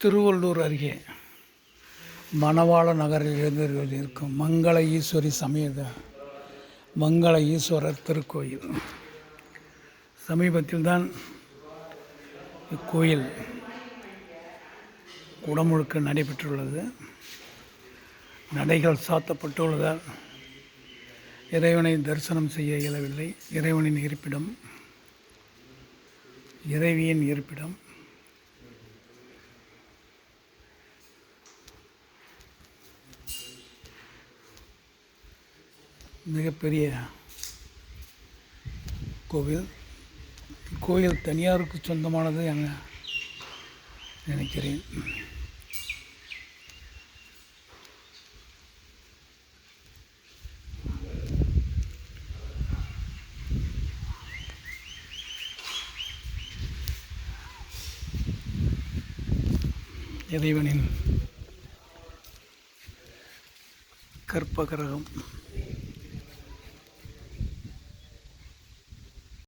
திருவள்ளூர் அருகே மணவாள நகரில் இருக்கும் மங்கள ஈஸ்வரி சமேத மங்கள ஈஸ்வரர் திருக்கோயில். சமீபத்தில் தான் இக்கோயில் குடமுழுக்கு நடைபெற்றுள்ளது. நடைகள் சாத்தப்பட்டுள்ளதால் இறைவனை தரிசனம் செய்ய இயலவில்லை. இறைவனின் இருப்பிடம், இறைவியின் இருப்பிடம் மிகப்பெரிய கோவில். கோயில் தனியாருக்கு சொந்தமானது என நினைக்கிறேன். இறைவனின் கற்பகிரகம்